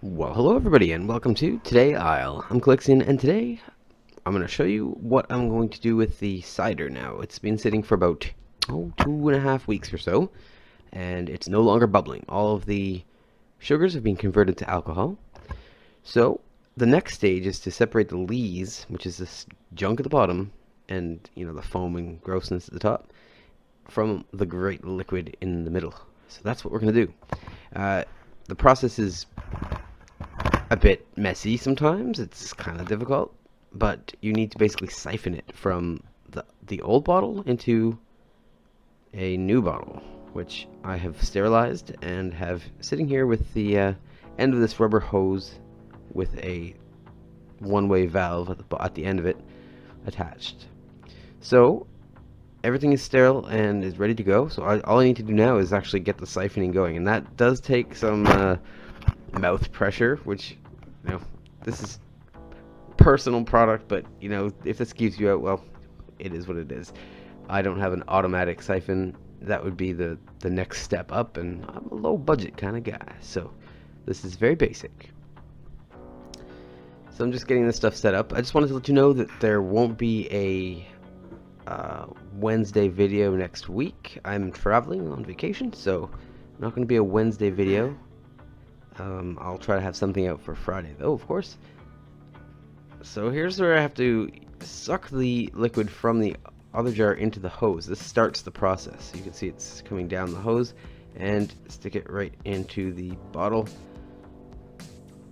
Well, hello everybody, and welcome to Today Isle. I'm Clixian, and today I'm going to show you what I'm going to do with the cider now. It's been sitting for about 2.5 weeks or so, and it's no longer bubbling. All of the sugars have been converted to alcohol. So the next stage is to separate the lees, which is this junk at the bottom, and the foam and grossness at the top, from the great liquid in the middle. So that's what we're going to do. The process is a bit messy sometimes. It's kind of difficult, but you need to basically siphon it from the old bottle into a new bottle, which I have sterilized and have sitting here with the end of this rubber hose with a one-way valve at the end of it attached. So everything is sterile and is ready to go. So all I need to do now is actually get the siphoning going, and that does take some mouth pressure, which this is personal product, but if this keeps you out, well, it is what it is. I don't have an automatic siphon. That would be the next step up, and I'm a low budget kind of guy, so this is very basic. So I'm just getting this stuff set up. I just wanted to let you know that there won't be a Wednesday video next week. I'm traveling on vacation, so not going to be a Wednesday video. I'll try to have something out for Friday, though, of course. So here's where I have to suck the liquid from the other jar into the hose. This starts the process. You can see it's coming down the hose, and stick it right into the bottle.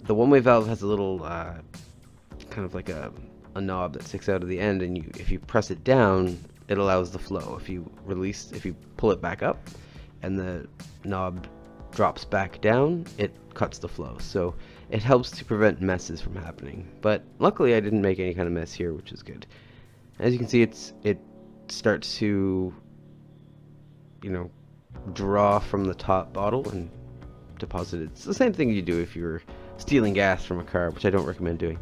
The one-way valve has a little kind of like a knob that sticks out of the end, and if you press it down, it allows the flow. If you pull it back up and the knob drops back down, it cuts the flow. So it helps to prevent messes from happening. But luckily I didn't make any kind of mess here, which is good. As you can see, it starts to draw from the top bottle and deposit it. It's the same thing you do if you're stealing gas from a car, which I don't recommend doing.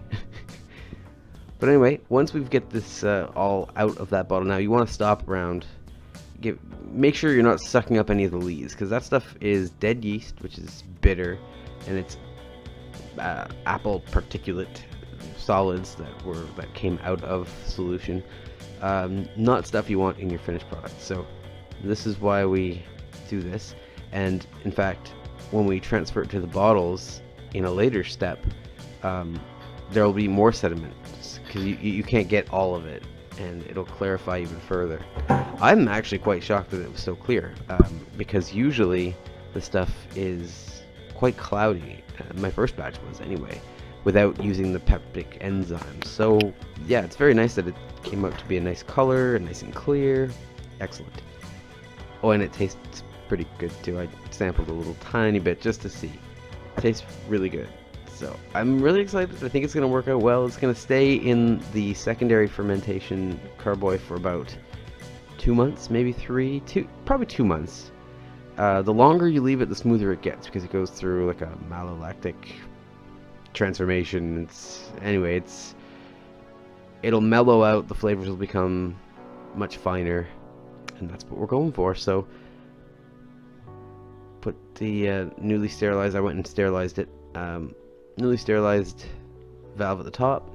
But anyway, once we get this all out of that bottle, now you want to stop around. Make sure you're not sucking up any of the lees, because that stuff is dead yeast, which is bitter, and it's apple particulate solids that came out of solution. Not stuff you want in your finished product. So this is why we do this. And in fact, when we transfer it to the bottles in a later step, there will be more sediment, because you can't get all of it, and it'll clarify even further. I'm actually quite shocked that it was so clear, because usually the stuff is quite cloudy. My first batch was anyway, without using the peptic enzymes. So yeah, it's very nice that it came out to be a nice color, nice and clear. Excellent. Oh, and it tastes pretty good too. I sampled a little tiny bit just to see. It tastes really good. So I'm really excited. I think it's going to work out well. It's going to stay in the secondary fermentation carboy for about 2 months, maybe probably 2 months. The longer you leave it, the smoother it gets, because it goes through like a malolactic transformation. It'll mellow out. The flavors will become much finer, and that's what we're going for. So put the newly sterilized. I went and sterilized it. Newly sterilized valve at the top,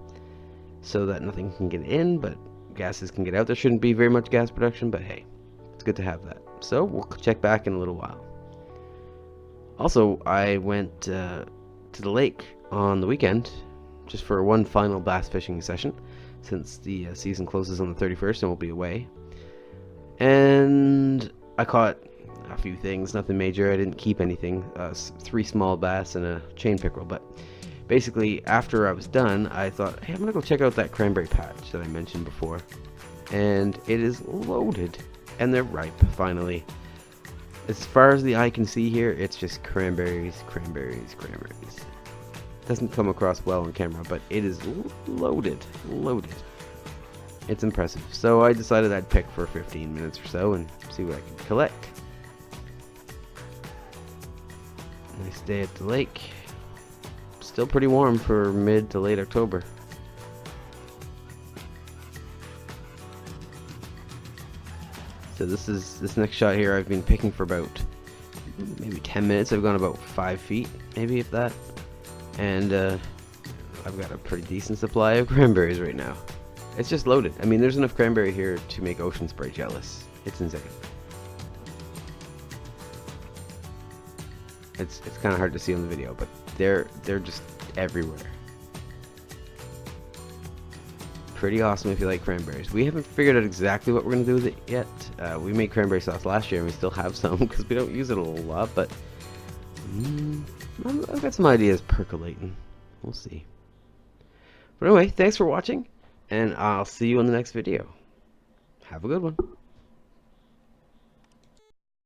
so that nothing can get in, but gases can get out. There shouldn't be very much gas production, but hey, it's good to have that. So we'll check back in a little while. Also, I went to the lake on the weekend just for one final bass fishing session, since the season closes on the 31st and we'll be away. And I caught a few things, nothing major. I didn't keep anything. 3 small bass and a chain pickerel. But basically, after I was done, I thought, hey, I'm gonna go check out that cranberry patch that I mentioned before, and it is loaded, and they're ripe finally. As far as the eye can see here, it's just cranberries, cranberries, cranberries. Doesn't come across well on camera, but it is loaded. It's impressive. So I decided I'd pick for 15 minutes or so and see what I could collect. Nice day at the lake. Still pretty warm for mid to late October. So this next shot here I've been picking for about maybe 10 minutes. I've gone about 5 feet, maybe if that. And I've got a pretty decent supply of cranberries right now. It's just loaded. I mean, there's enough cranberry here to make Ocean Spray jealous. It's insane. It's kind of hard to see on the video, but they're just everywhere. Pretty awesome if you like cranberries. We haven't figured out exactly what we're going to do with it yet. We made cranberry sauce last year and we still have some because we don't use it a whole lot, but I've got some ideas percolating. We'll see. But anyway, thanks for watching, and I'll see you in the next video. Have a good one.